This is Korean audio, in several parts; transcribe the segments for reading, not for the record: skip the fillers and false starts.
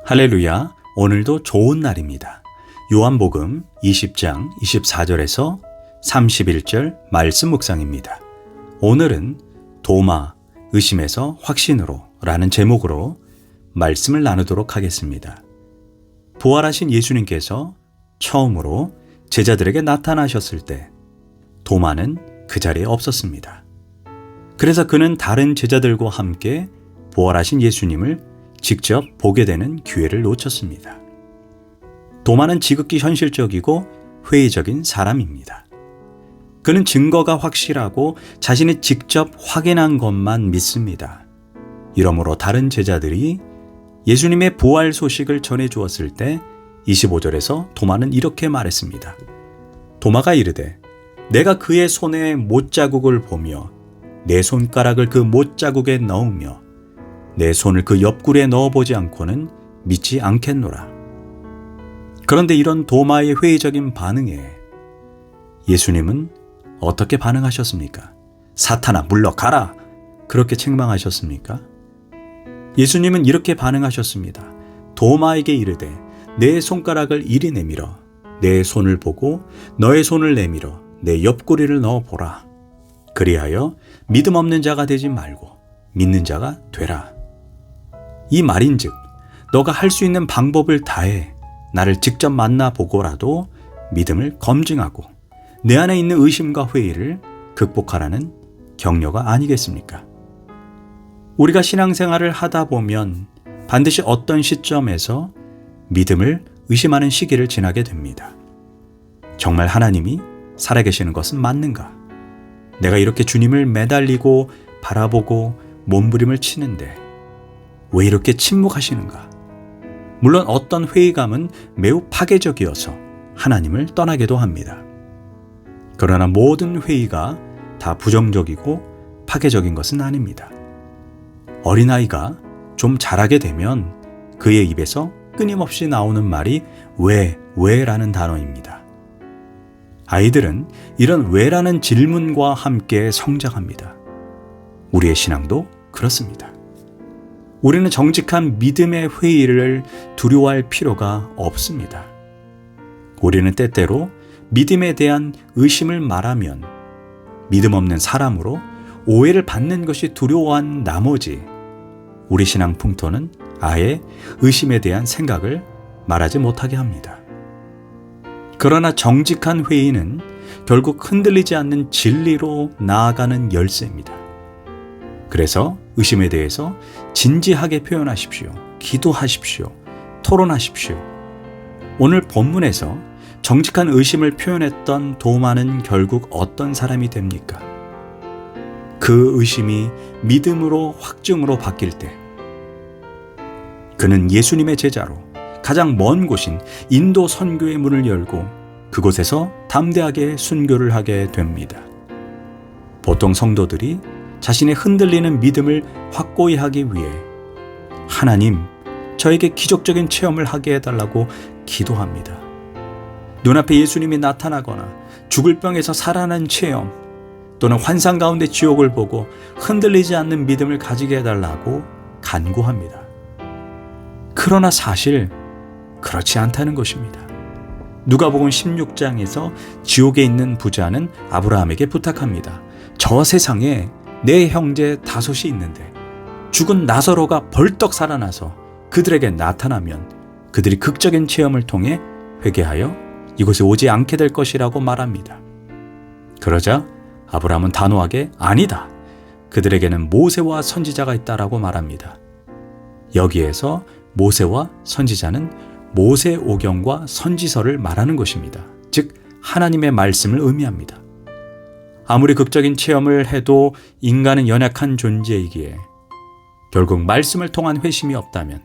할렐루야, 오늘도 좋은 날입니다. 요한복음 20장 24절에서 31절 말씀 묵상입니다. 오늘은 도마, 의심에서 확신으로 라는 제목으로 말씀을 나누도록 하겠습니다. 부활하신 예수님께서 처음으로 제자들에게 나타나셨을 때 도마는 그 자리에 없었습니다. 그래서 그는 다른 제자들과 함께 부활하신 예수님을 직접 보게 되는 기회를 놓쳤습니다. 도마는 지극히 현실적이고 회의적인 사람입니다. 그는 증거가 확실하고 자신이 직접 확인한 것만 믿습니다. 이러므로 다른 제자들이 예수님의 부활 소식을 전해 주었을 때 25절에서 도마는 이렇게 말했습니다. 도마가 이르되 내가 그의 손에 못자국을 보며 내 손가락을 그 못자국에 넣으며 내 손을 그 옆구리에 넣어보지 않고는 믿지 않겠노라. 그런데 이런 도마의 회의적인 반응에 예수님은 어떻게 반응하셨습니까? 사탄아 물러가라! 그렇게 책망하셨습니까? 예수님은 이렇게 반응하셨습니다. 도마에게 이르되 내 손가락을 이리 내밀어 내 손을 보고 너의 손을 내밀어 내 옆구리를 넣어보라. 그리하여 믿음 없는 자가 되지 말고 믿는 자가 되라. 이 말인즉 너가 할 수 있는 방법을 다해 나를 직접 만나보고라도 믿음을 검증하고 내 안에 있는 의심과 회의를 극복하라는 격려가 아니겠습니까? 우리가 신앙생활을 하다 보면 반드시 어떤 시점에서 믿음을 의심하는 시기를 지나게 됩니다. 정말 하나님이 살아계시는 것은 맞는가? 내가 이렇게 주님을 매달리고 바라보고 몸부림을 치는데 왜 이렇게 침묵하시는가? 물론 어떤 회의감은 매우 파괴적이어서 하나님을 떠나기도 합니다. 그러나 모든 회의가 다 부정적이고 파괴적인 것은 아닙니다. 어린아이가 좀 자라게 되면 그의 입에서 끊임없이 나오는 말이 왜라는 단어입니다. 아이들은 이런 왜라는 질문과 함께 성장합니다. 우리의 신앙도 그렇습니다. 우리는 정직한 믿음의 회의를 두려워할 필요가 없습니다. 우리는 때때로 믿음에 대한 의심을 말하면 믿음 없는 사람으로 오해를 받는 것이 두려워한 나머지 우리 신앙 풍토는 아예 의심에 대한 생각을 말하지 못하게 합니다. 그러나 정직한 회의는 결국 흔들리지 않는 진리로 나아가는 열쇠입니다. 그래서 의심에 대해서 진지하게 표현하십시오. 기도하십시오. 토론하십시오. 오늘 본문에서 정직한 의심을 표현했던 도마는 결국 어떤 사람이 됩니까? 그 의심이 믿음으로 확증으로 바뀔 때 그는 예수님의 제자로 가장 먼 곳인 인도 선교의 문을 열고 그곳에서 담대하게 순교를 하게 됩니다. 보통 성도들이 자신의 흔들리는 믿음을 확고히 하기 위해 하나님, 저에게 기적적인 체험을 하게 해달라고 기도합니다. 눈앞에 예수님이 나타나거나 죽을 병에서 살아난 체험 또는 환상 가운데 지옥을 보고 흔들리지 않는 믿음을 가지게 해달라고 간구합니다. 그러나 사실 그렇지 않다는 것입니다. 누가복음 16장에서 지옥에 있는 부자는 아브라함에게 부탁합니다. 저 세상에 내 형제 다섯이 있는데 죽은 나사로가 벌떡 살아나서 그들에게 나타나면 그들이 극적인 체험을 통해 회개하여 이곳에 오지 않게 될 것이라고 말합니다. 그러자 아브라함은 단호하게 아니다. 그들에게는 모세와 선지자가 있다라고 말합니다. 여기에서 모세와 선지자는 모세오경과 선지서를 말하는 것입니다. 즉 하나님의 말씀을 의미합니다. 아무리 극적인 체험을 해도 인간은 연약한 존재이기에 결국 말씀을 통한 회심이 없다면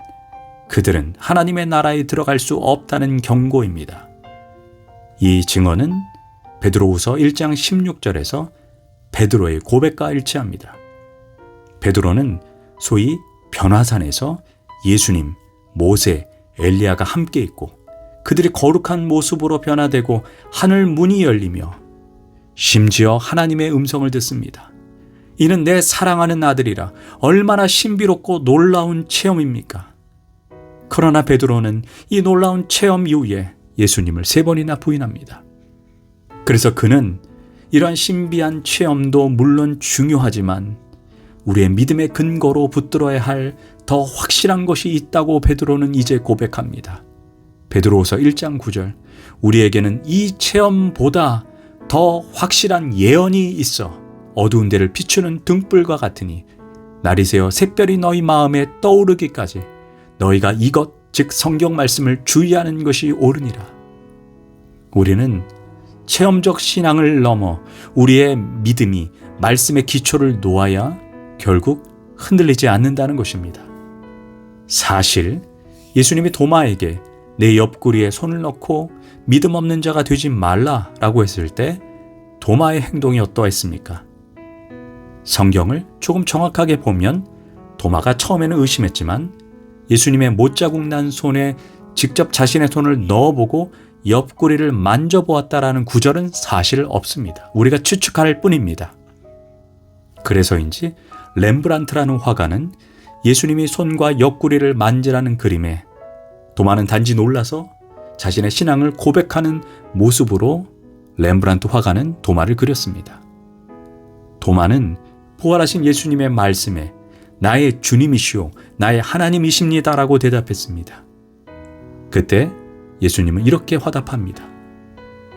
그들은 하나님의 나라에 들어갈 수 없다는 경고입니다. 이 증언은 베드로후서 1장 16절에서 베드로의 고백과 일치합니다. 베드로는 소위 변화산에서 예수님, 모세, 엘리야가 함께 있고 그들이 거룩한 모습으로 변화되고 하늘 문이 열리며 심지어 하나님의 음성을 듣습니다. 이는 내 사랑하는 아들이라 얼마나 신비롭고 놀라운 체험입니까? 그러나 베드로는 이 놀라운 체험 이후에 예수님을 3번이나 부인합니다. 그래서 그는 이러한 신비한 체험도 물론 중요하지만 우리의 믿음의 근거로 붙들어야 할 더 확실한 것이 있다고 베드로는 이제 고백합니다. 베드로후서 1장 9절, 우리에게는 이 체험보다 더 확실한 예언이 있어 어두운 데를 비추는 등불과 같으니 날이 새어 샛별이 너희 마음에 떠오르기까지 너희가 이것 즉 성경 말씀을 주의하는 것이 옳으니라. 우리는 체험적 신앙을 넘어 우리의 믿음이 말씀의 기초를 놓아야 결국 흔들리지 않는다는 것입니다. 사실 예수님이 도마에게 내 옆구리에 손을 넣고 믿음 없는 자가 되지 말라라고 했을 때 도마의 행동이 어떠했습니까? 성경을 조금 정확하게 보면 도마가 처음에는 의심했지만 예수님의 못자국 난 손에 직접 자신의 손을 넣어보고 옆구리를 만져보았다라는 구절은 사실 없습니다. 우리가 추측할 뿐입니다. 그래서인지 렘브란트라는 화가는 예수님이 손과 옆구리를 만지라는 그림에 도마는 단지 놀라서 자신의 신앙을 고백하는 모습으로 렘브란트 화가는 도마를 그렸습니다. 도마는 부활하신 예수님의 말씀에 나의 주님이시오, 나의 하나님이십니다라고 대답했습니다. 그때 예수님은 이렇게 화답합니다.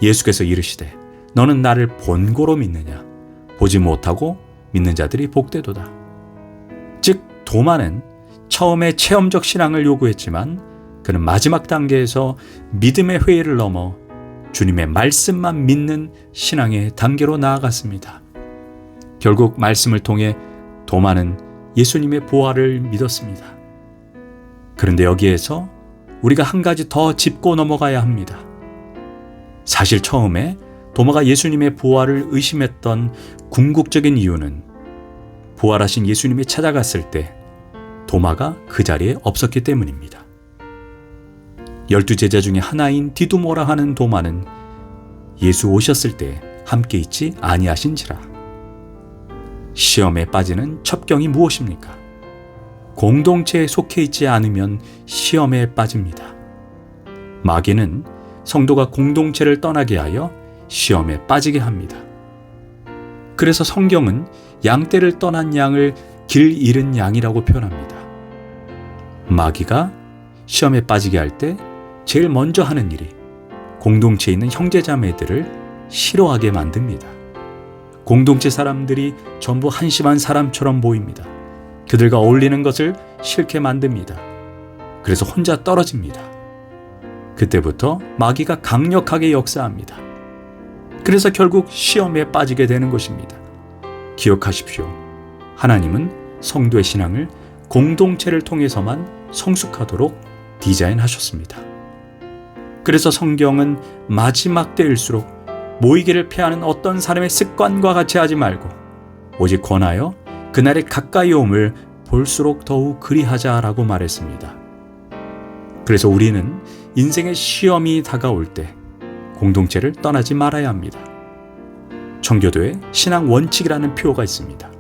예수께서 이르시되 너는 나를 본고로 믿느냐? 보지 못하고 믿는 자들이 복되도다. 즉 도마는 처음에 체험적 신앙을 요구했지만 그는 마지막 단계에서 믿음의 회의를 넘어 주님의 말씀만 믿는 신앙의 단계로 나아갔습니다. 결국 말씀을 통해 도마는 예수님의 부활을 믿었습니다. 그런데 여기에서 우리가 한 가지 더 짚고 넘어가야 합니다. 사실 처음에 도마가 예수님의 부활을 의심했던 궁극적인 이유는 부활하신 예수님이 찾아갔을 때 도마가 그 자리에 없었기 때문입니다. 12제자 중에 하나인 디두모라 하는 도마는 예수 오셨을 때 함께 있지 아니하신지라. 시험에 빠지는 첩경이 무엇입니까? 공동체에 속해 있지 않으면 시험에 빠집니다. 마귀는 성도가 공동체를 떠나게 하여 시험에 빠지게 합니다. 그래서 성경은 양떼를 떠난 양을 길 잃은 양이라고 표현합니다. 마귀가 시험에 빠지게 할 때 제일 먼저 하는 일이 공동체에 있는 형제자매들을 싫어하게 만듭니다. 공동체 사람들이 전부 한심한 사람처럼 보입니다. 그들과 어울리는 것을 싫게 만듭니다. 그래서 혼자 떨어집니다. 그때부터 마귀가 강력하게 역사합니다. 그래서 결국 시험에 빠지게 되는 것입니다. 기억하십시오. 하나님은 성도의 신앙을 공동체를 통해서만 성숙하도록 디자인하셨습니다. 그래서 성경은 마지막 때일수록 모이기를 피하는 어떤 사람의 습관과 같이 하지 말고 오직 권하여 그날의 가까이 옴을 볼수록 더욱 그리하자라고 말했습니다. 그래서 우리는 인생의 시험이 다가올 때 공동체를 떠나지 말아야 합니다. 청교도에 신앙 원칙이라는 표어가 있습니다.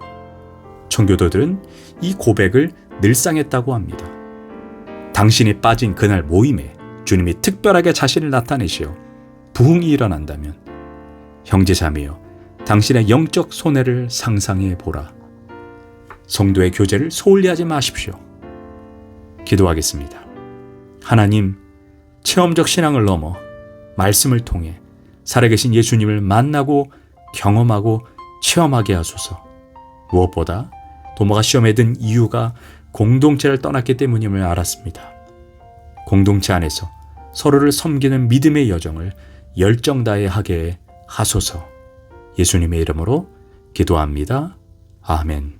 청교도들은 이 고백을 늘상했다고 합니다. 당신이 빠진 그날 모임에 주님이 특별하게 자신을 나타내시어 부흥이 일어난다면 형제자매여 당신의 영적 손해를 상상해 보라. 성도의 교제를 소홀히하지 마십시오. 기도하겠습니다. 하나님, 체험적 신앙을 넘어 말씀을 통해 살아계신 예수님을 만나고 경험하고 체험하게 하소서. 무엇보다 도마가 시험에 든 이유가 공동체를 떠났기 때문임을 알았습니다. 공동체 안에서 서로를 섬기는 믿음의 여정을 열정 다해 하게 하소서. 예수님의 이름으로 기도합니다. 아멘.